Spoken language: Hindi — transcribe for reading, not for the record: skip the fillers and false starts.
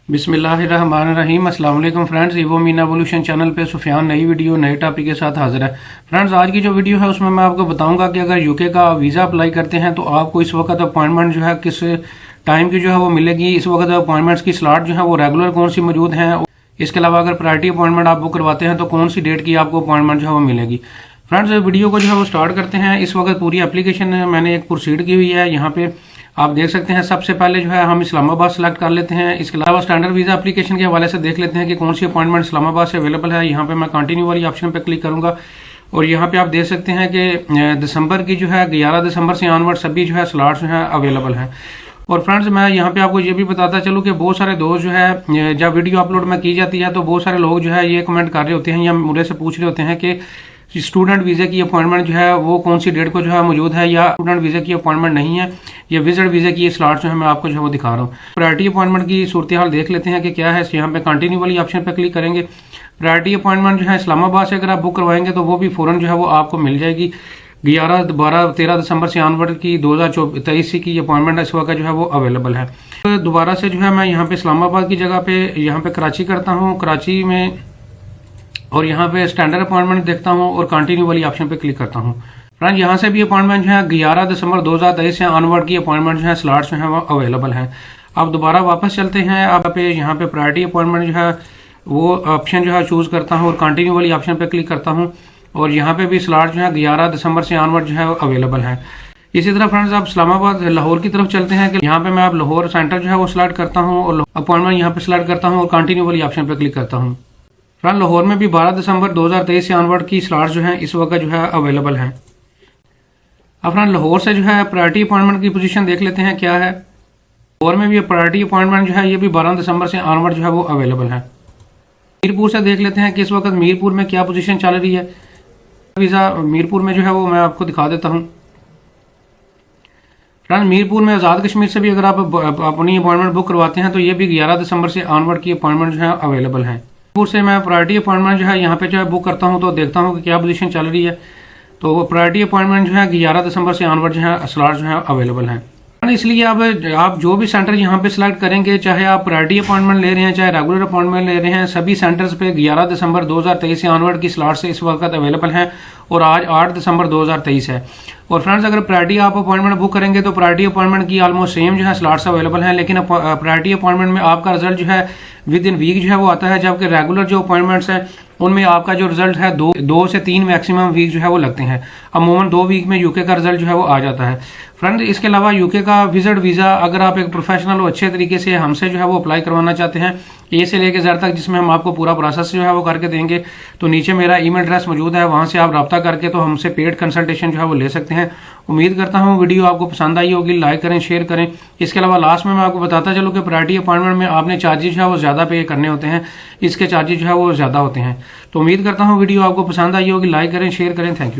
बिस्मिल्लाहिर्रहमानिर्रहीम। अस्सलाम वालेकुम friends, evo Meena evolution channel पे सुफियान नई वीडियो नए टॉपिक के साथ हाजिर है। फ्रेंड्स, आज की जो वीडियो है उसमें मैं आपको बताऊंगा कि अगर यूके का वीज़ा अप्लाई करते हैं तो आपको इस वक्त अपॉइंटमेंट जो है किस टाइम की जो है वो मिलेगी। इस वक्त अपॉइंटमेंट्स की स्लॉट जो है वो रेगुलर कौन सी मौजूद हैं। इसके अलावा अगर प्रायोरिटी अपॉइंटमेंट आप बुक करवाते हैं तो कौन सी डेट की आपको अपॉइंटमेंट जो है वो मिलेगी। फ्रेंड्स, वीडियो को जो है वो स्टार्ट करते हैं। इस वक्त पूरी एप्लीकेशन मैंने एक प्रोसीड की हुई है। यहाँ पे आप देख सकते हैं सबसे पहले जो है हम इस्लामाबाद सेलेक्ट कर लेते हैं। इसके अलावा स्टैंडर्ड वीज़ा एप्लीकेशन के हवाले से देख लेते हैं कि कौन सी अपॉइंटमेंट इस्लामाबाद से अवेलेबल है। यहाँ पे मैं कंटिन्यू वाली ऑप्शन पे क्लिक करूंगा और यहाँ पे आप देख सकते हैं कि दिसंबर की जो है 11 दिसंबर से ऑनवर्ड सभी जो है स्लॉट्स जो है अवेलेबल हैं। और फ्रेंड्स, मैं यहाँ पे आपको ये भी बताता चलूँ कि बहुत सारे दोस्त जो है जब वीडियो अपलोड में की जाती है तो बहुत सारे लोग जो है ये कमेंट कर रहे होते हैं या मुझे से पूछ रहे होते हैं कि स्टूडेंट वीज़े की अपॉइंटमेंट जो है वो कौन सी डेट को जो है मौजूद है, या स्टूडेंट वीज़े की अपॉइंटमेंट नहीं है, ये विजिट वीज़े की स्लॉट जो है मैं आपको जो है वो दिखा रहा हूँ। प्रायोरिटी अपॉइंटमेंट की सूरत हाल देख लेते हैं कि क्या है। यहाँ पे कंटिन्यू वाली ऑप्शन पे क्लिक करेंगे। प्रायोरिटी अपॉइंटमेंट जो है इस्लामाबाद से अगर आप बुक करवाएंगे तो वो भी फौरन जो है वो आपको मिल जाएगी। 11, 12, 13 दिसंबर से ऑनवर्ड की 2023 की अपॉइंटमेंट इस वक्त जो है वो अवेलेबल है। तो दोबारा से जो है मैं यहाँ पे इस्लामाबाद की जगह पे यहाँ पे कराची करता हूँ, कराची में, और यहाँ पे स्टैंडर्ड अपॉइंटमेंट देखता हूँ और कंटिन्यू वाली ऑप्शन पे क्लिक करता हूँ। फ्रेंड, यहाँ से भी अपॉइंटमेंट जो है 11 दिसंबर 2023 से ऑनवर्ड की अपॉइंटमेंट जो है स्लॉट्स जो है वो अवेलेबल हैं। अब दोबारा वापस चलते हैं। अब पे यहाँ पे प्रायोरिटी अपॉइंटमेंट जो है वो ऑप्शन जो है चूज करता हूँ और कंटिन्यू वाली ऑप्शन पे क्लिक करता हूँ और यहाँ पे भी स्लॉट जो है 11 दिसंबर से ऑनवर्ड जो है अवेलेबल है। इसी तरह फ्रेंड्स, आप इस्लामाबाद लाहौर की तरफ चलते हैं कि यहाँ पे मैं आप लाहौर सेंटर जो है वो सिलेक्ट करता हूँ और अपॉइंटमेंट यहाँ पे सिलेक्ट करता हूँ और कंटिन्यू वाली ऑप्शन पे क्लिक करता हूँ। फ्रेंड, लाहौर में भी 12 दिसंबर 2023 से ऑनवर्ड की स्लॉट जो है इस वक्त जो है अवेलेबल हैं। अब फ्रेंड, लाहौर से जो है प्रायोरिटी अपॉइंटमेंट की पोजीशन देख लेते हैं क्या है। लाहौर में भी प्रायोरिटी अपॉइंटमेंट जो है ये भी 12 दिसंबर से ऑनवर्ड जो है वो अवेलेबल है। मीरपुर से देख लेते हैं कि इस वक्त मीरपुर में क्या पोजीशन चल रही है। वीज़ा मीरपुर में जो है वो मैं आपको दिखा देता हूँ। फ्रेंड, मीरपुर में आज़ाद कश्मीर से भी अगर आप अपनी अपॉइंटमेंट बुक करवाते हैं तो ये भी 11 दिसंबर से ऑनवर्ड की अपॉइंटमेंट जो है अवेलेबल है। से मैं प्रायोरिटी अपॉइंटमेंट जो है यहाँ पे जो है बुक करता हूँ तो देखता हूँ कि क्या पोजीशन चल रही है। तो प्रायोरिटी अपॉइंटमेंट जो है 11 दिसंबर से ऑनवर्ड जो है स्लॉट जो है अवेलेबल है। इसलिए आप जो भी सेंटर यहाँ पे सिलेक्ट करेंगे, चाहे आप प्रायोरिटी अपॉइंटमेंट ले रहे हैं चाहे रेगुलर अपॉइंटमेंट ले रहे हैं, सभी सेंटर्स पे 11 दिसंबर 2023 से ऑनवर्ड की स्लॉट से इस वक्त अवेलेबल हैं और आज 8 दिसंबर 2023 है। और फ्रेंड्स, अगर प्रायोरिटी आप अपॉइंटमेंट बुक करेंगे तो प्रायोरिटी अपॉइंटमेंट की ऑलमोस्ट सेम जो है स्लॉट्स अवेलेबल हैं, लेकिन प्रायोरिटी अपॉइंटमेंट में आपका रिजल्ट जो है विद इन वीक जो है वो आता है, जबकि रेगुलर जो अपॉइंटमेंट्स हैं उनमें आपका जो रिजल्ट है दो से 3 मैक्सिमम वीक जो है वो लगते हैं। अमूमन 2 वीक में यूके का रिजल्ट जो है वो आ जाता है। फ्रेंड, इसके अलावा यूके का विजिट वीज़ा अगर आप एक प्रोफेशनल और अच्छे तरीके से हमसे जो है वो अप्लाई करवाना चाहते हैं ए से लेकर Z तक, जिसमें हम आपको पूरा प्रोसेस जो है वो करके देंगे, तो नीचे मेरा ईमेल एड्रेस मौजूद है, वहां से आप रब्ता करके तो हमसे पेड कंसल्टेशन जो है वो ले सकते हैं। उम्मीद करता हूँ वीडियो आपको पसंद आई होगी। लाइक करें, शेयर करें। इसके अलावा लास्ट में मैं आपको बताता चलूँ कि प्रायोरिटी अपॉइंटमेंट में आपने चार्जेस जो है वो ज़्यादा पे करने होते हैं, इसके चार्जेस जो है वो ज़्यादा होते हैं। तो उम्मीद करता हूँ वीडियो आपको पसंद आई होगी। लाइक करें, शेयर करें। Thank you.